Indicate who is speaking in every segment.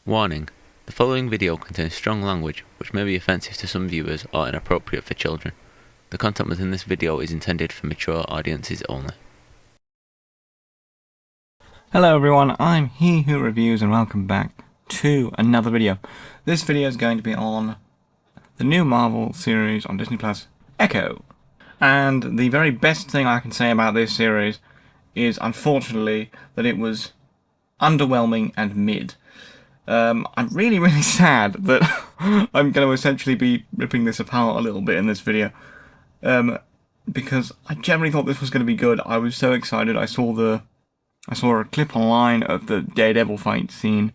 Speaker 1: Warning: the following video contains strong language which may be offensive to some viewers or inappropriate for children. The content within this video is intended for mature audiences only.
Speaker 2: Hello everyone, I'm He Who Reviews and welcome back to another video. This video is going to be on the new Marvel series on Disney Plus, Echo. And the very best thing I can say about this series is, unfortunately, that it was underwhelming and mid. I'm really sad that I'm going to essentially be ripping this apart a little bit in this video. Because I generally thought this was going to be good. I was so excited. I saw a clip online of the Daredevil fight scene.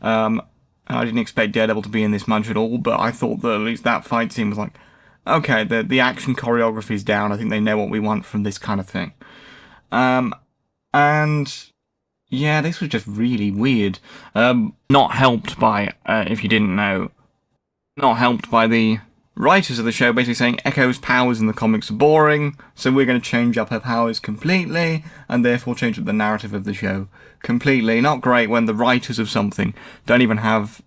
Speaker 2: I didn't expect Daredevil to be in this much at all, but I thought that at least that fight scene was like, okay, the action choreography is down. I think they know what we want from this kind of thing. And yeah, this was just really weird. Not helped by, if you didn't know, not helped by the writers of the show basically saying Echo's powers in the comics are boring, so we're going to change up her powers completely, and therefore change up the narrative of the show completely. Not great when the writers of something don't even have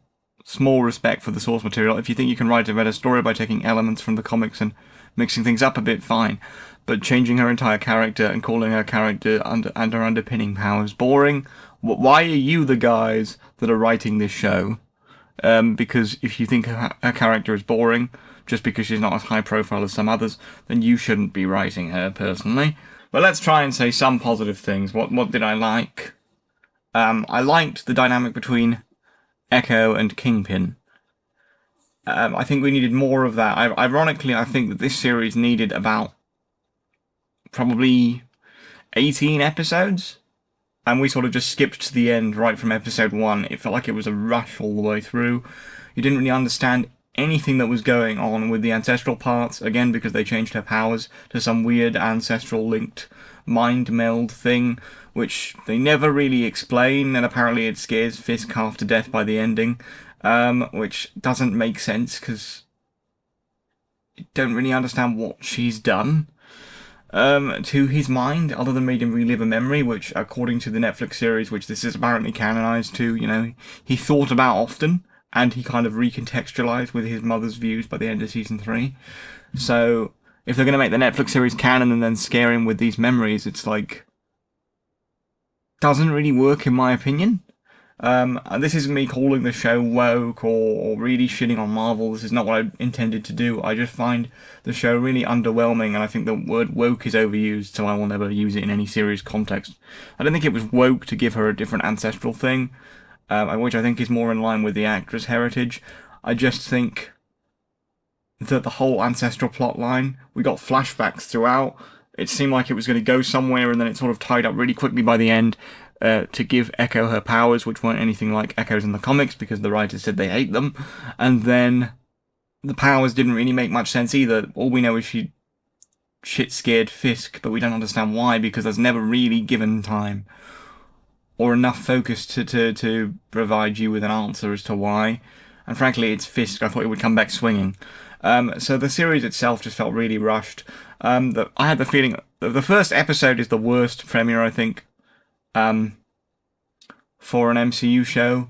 Speaker 2: small respect for the source material. If you think you can write a better story by taking elements from the comics and mixing things up a bit, fine. But changing her entire character and calling her character and her underpinning powers boring? Why are you the guys that are writing this show? Because if you think her character is boring, just because she's not as high profile as some others, then you shouldn't be writing her, personally. But let's try and say some positive things. What did I like? I liked the dynamic between Echo and Kingpin. I think we needed more of that. Ironically, I think that this series needed about probably 18 episodes, and we sort of just skipped to the end right from episode 1. It felt like it was a rush all the way through. You didn't really understand anything that was going on with the ancestral parts, again because they changed her powers to some weird ancestral linked mind meld thing, which they never really explain, and apparently it scares Fisk half to death by the ending, which doesn't make sense because you don't really understand what she's done to his mind, other than made him relive a memory, which, according to the Netflix series, which this is apparently canonized to, you know, he thought about often, and he kind of recontextualized with his mother's views by the end of season 3. So, if they're going to make the Netflix series canon and then scare him with these memories, it's like, doesn't really work in my opinion. And this isn't me calling the show woke or really shitting on Marvel. This is not what I intended to do. I just find the show really underwhelming, and I think the word woke is overused, so I will never use it in any serious context. I don't think it was woke to give her a different ancestral thing, which I think is more in line with the actress' heritage. I just think that the whole ancestral plot line, we got flashbacks throughout. It seemed like it was going to go somewhere, and then it sort of tied up really quickly by the end. To give Echo her powers, which weren't anything like Echo's in the comics, because the writers said they hate them. And then the powers didn't really make much sense either. All we know is she shit-scared Fisk, but we don't understand why, because there's never really given time or enough focus to provide you with an answer as to why. And frankly, it's Fisk. I thought he would come back swinging. So the series itself just felt really rushed. I had the feeling the first episode is the worst premiere, I think, for an MCU show,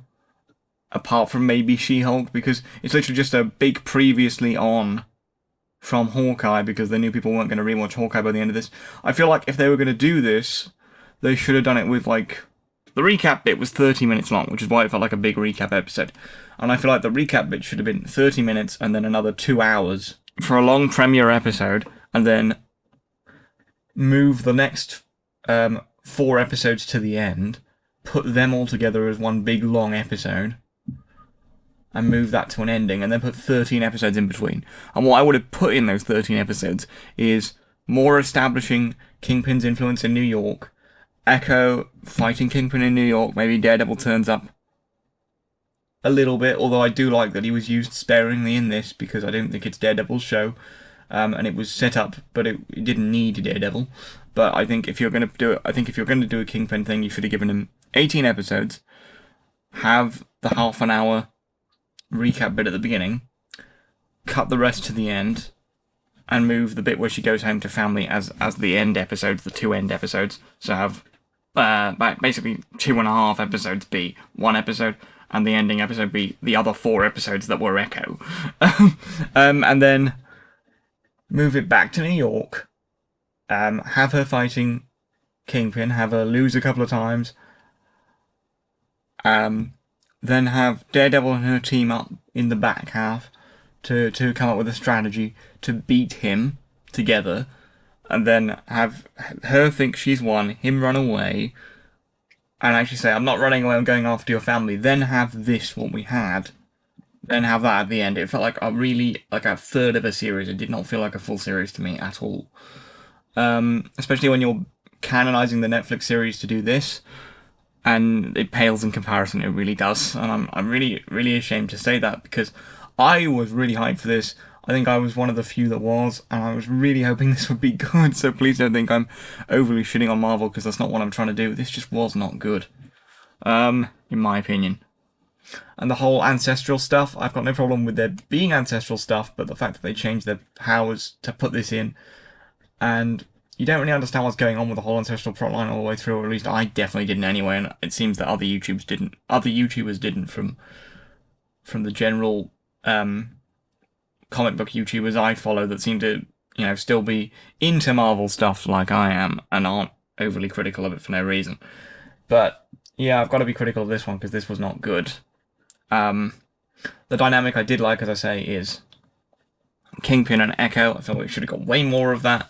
Speaker 2: apart from maybe She-Hulk, because it's literally just a big previously on from Hawkeye, because they knew people weren't going to rewatch Hawkeye by the end of this. I feel like if they were going to do this, they should have done it with, like, the recap bit was 30 minutes long, which is why it felt like a big recap episode. And I feel like the recap bit should have been 30 minutes and then another 2 hours for a long premiere episode, and then move the next 4 episodes to the end, put them all together as one big long episode, and move that to an ending, and then put 13 episodes in between. And what I would have put in those 13 episodes is more establishing Kingpin's influence in New York, Echo fighting Kingpin in New York, maybe Daredevil turns up a little bit, although I do like that he was used sparingly in this, because I don't think it's Daredevil's show. And it was set up, but it didn't need Daredevil. But I think if you're going to do it, if you're going to do a Kingpin thing, you should have given him 18 episodes, have the half-an-hour recap bit at the beginning, cut the rest to the end, and move the bit where she goes home to family as the end episodes, the 2 end episodes. So have basically 2.5 episodes be one episode, and the ending episode be the other 4 episodes that were Echo. And then move it back to New York, have her fighting Kingpin, have her lose a couple of times, then have Daredevil and her team up in the back half to come up with a strategy to beat him together, and then have her think she's won, him run away, and actually say, I'm not running away, I'm going after your family. Then have this, what we had. Then have that at the end. It felt like a third of a series. It did not feel like a full series to me at all. Especially when you're canonizing the Netflix series to do this, and it pales in comparison. It really does, and I'm really, really ashamed to say that, because I was really hyped for this. I think I was one of the few that was, and I was really hoping this would be good, so please don't think I'm overly shitting on Marvel, because that's not what I'm trying to do. This just was not good, in my opinion. And the whole ancestral stuff, I've got no problem with there being ancestral stuff, but the fact that they changed their powers to put this in, and you don't really understand what's going on with the whole ancestral plotline all the way through, or at least I definitely didn't anyway, and it seems that other YouTubers didn't from the general comic book YouTubers I follow that seem to, still be into Marvel stuff like I am, and aren't overly critical of it for no reason. But yeah, I've got to be critical of this one, because this was not good. The dynamic I did like, as I say, is Kingpin and Echo. I feel like we should have got way more of that.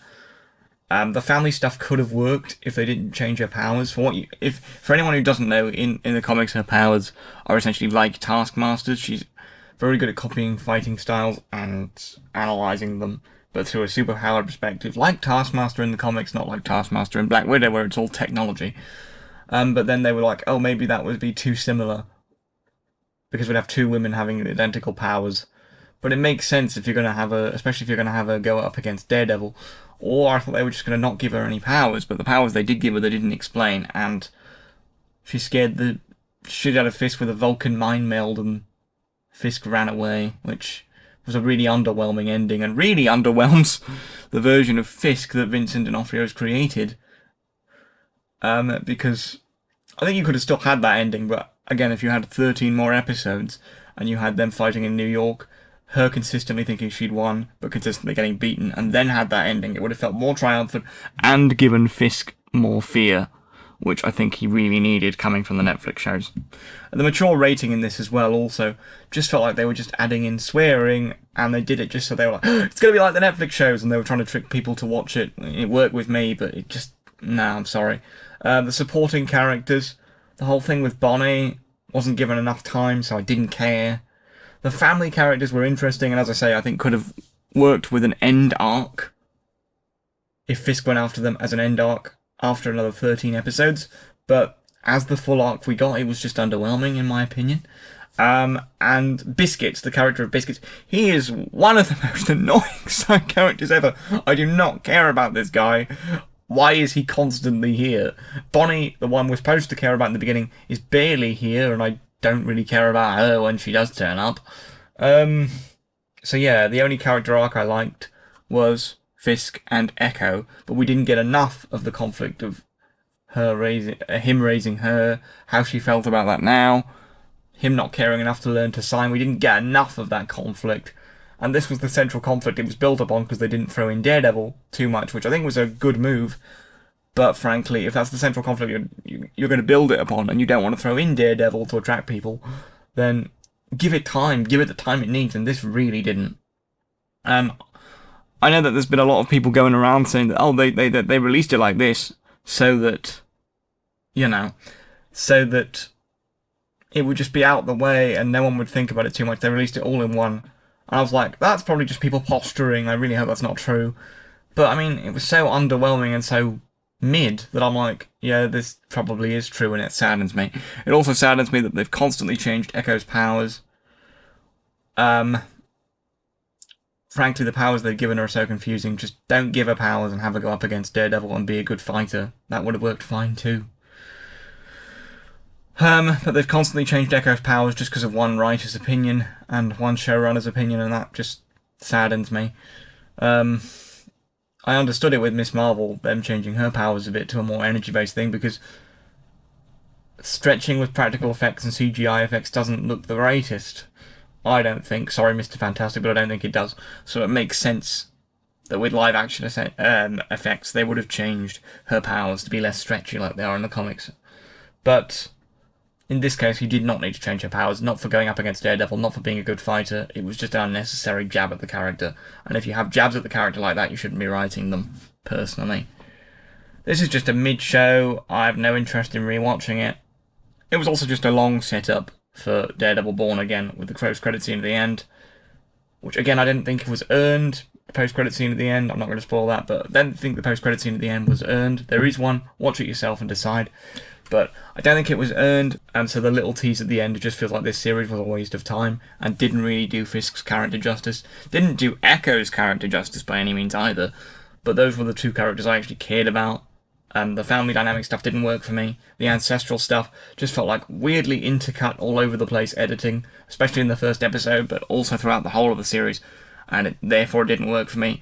Speaker 2: The family stuff could have worked if they didn't change her powers. For anyone who doesn't know, in the comics, her powers are essentially like Taskmaster's. She's very good at copying fighting styles and analysing them, but through a superpowered perspective, like Taskmaster in the comics, not like Taskmaster in Black Widow, where it's all technology. But then they were like, oh, maybe that would be too similar, because we'd have 2 women having identical powers. But it makes sense if you're going to have especially if you're going to have her go up against Daredevil. Or I thought they were just going to not give her any powers, but the powers they did give her, they didn't explain, and she scared the shit out of Fisk with a Vulcan mind meld, and Fisk ran away, which was a really underwhelming ending, and really underwhelms the version of Fisk that Vincent D'Onofrio has created. Because I think you could have still had that ending, but again, if you had 13 more episodes, and you had them fighting in New York, her consistently thinking she'd won, but consistently getting beaten, and then had that ending, it would have felt more triumphant, and given Fisk more fear, which I think he really needed coming from the Netflix shows. And the mature rating in this as well also just felt like they were just adding in swearing, and they did it just so they were like, oh, it's going to be like the Netflix shows, and they were trying to trick people to watch it. It worked with me, but it just... Nah, I'm sorry. The supporting characters, the whole thing with Bonnie wasn't given enough time, so I didn't care. The family characters were interesting, and as I say, I think could have worked with an end arc if Fisk went after them as an end arc after another 13 episodes, but as the full arc we got, it was just underwhelming, in my opinion. And Biscuits, the character of Biscuits, he is one of the most annoying side characters ever. I do not care about this guy. Why is he constantly here? Bonnie, the one we're supposed to care about in the beginning, is barely here, and I don't really care about her when she does turn up. So yeah, the only character arc I liked was Fisk and Echo, but we didn't get enough of the conflict of him raising her, how she felt about that now, him not caring enough to learn to sign. We didn't get enough of that conflict, and this was the central conflict it was built upon, because they didn't throw in Daredevil too much, which I think was a good move. But frankly, if that's the central conflict you're going to build it upon, and you don't want to throw in Daredevil to attract people, then give it time, give it the time it needs, and this really didn't. I know that there's been a lot of people going around saying that, oh, they released it like this so that, so that it would just be out the way and no one would think about it too much. They released it all in one. And I was like, that's probably just people posturing. I really hope that's not true. But, I mean, it was so underwhelming and so mid that I'm like, yeah, this probably is true, and it saddens me. It also saddens me that they've constantly changed Echo's powers. Frankly, the powers they've given her are so confusing. Just don't give her powers and have her go up against Daredevil and be a good fighter. That would have worked fine too. But they've constantly changed Echo's powers just because of one writer's opinion and one showrunner's opinion, and that just saddens me. I understood it with Miss Marvel, them changing her powers a bit to a more energy-based thing, because stretching with practical effects and CGI effects doesn't look the greatest. I don't think. Sorry, Mr. Fantastic, but I don't think it does. So it makes sense that with live action effects, they would have changed her powers to be less stretchy like they are in the comics. But in this case, he did not need to change her powers, not for going up against Daredevil, not for being a good fighter. It was just an unnecessary jab at the character. And if you have jabs at the character like that, you shouldn't be writing them, personally. This is just a mid-show. I have no interest in rewatching it. It was also just a long setup for Daredevil Born Again, with the post-credit scene at the end, which again I didn't think was earned. The post-credit scene at the end, I'm not going to spoil that, but I don't think the post-credit scene at the end was earned. There is one, watch it yourself and decide, but I don't think it was earned, and so the little tease at the end, it just feels like this series was a waste of time, and didn't really do Fisk's character justice. Didn't do Echo's character justice by any means either, but those were the two characters I actually cared about. The family dynamic stuff didn't work for me. The ancestral stuff just felt like weirdly intercut all over the place editing, especially in the first episode, but also throughout the whole of the series, and therefore it didn't work for me.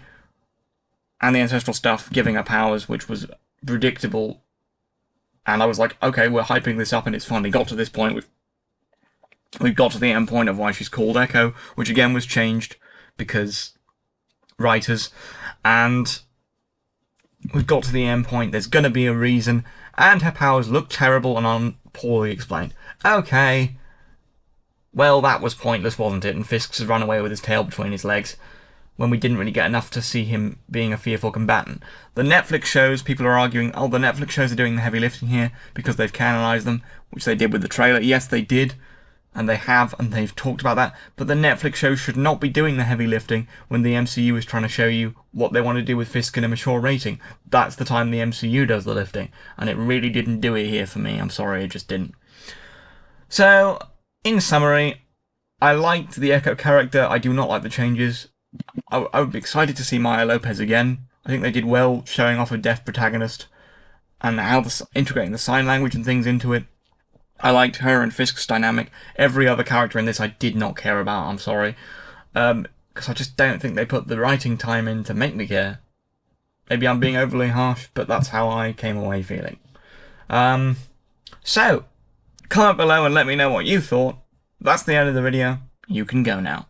Speaker 2: And the ancestral stuff, giving her powers, which was predictable, and I was like, okay, we're hyping this up and it's finally got to this point. We've got to the end point of why she's called Echo, which again was changed because writers, and we've got to the end point, there's going to be a reason, and her powers look terrible and poorly explained. Okay, well, that was pointless, wasn't it? And Fisk's run away with his tail between his legs when we didn't really get enough to see him being a fearful combatant. The Netflix shows, people are arguing, oh, the Netflix shows are doing the heavy lifting here because they've canonized them, which they did with the trailer. Yes, they did. And they have, and they've talked about that, but the Netflix shows should not be doing the heavy lifting when the MCU is trying to show you what they want to do with Fisk in a mature rating. That's the time the MCU does the lifting, and it really didn't do it here for me. I'm sorry, it just didn't. So, in summary, I liked the Echo character. I do not like the changes. I would be excited to see Maya Lopez again. I think they did well showing off a deaf protagonist and how integrating the sign language and things into it. I liked her and Fisk's dynamic. Every other character in this I did not care about, I'm sorry. Because I just don't think they put the writing time in to make me care. Maybe I'm being overly harsh, but that's how I came away feeling. So, comment below and let me know what you thought. That's the end of the video. You can go now.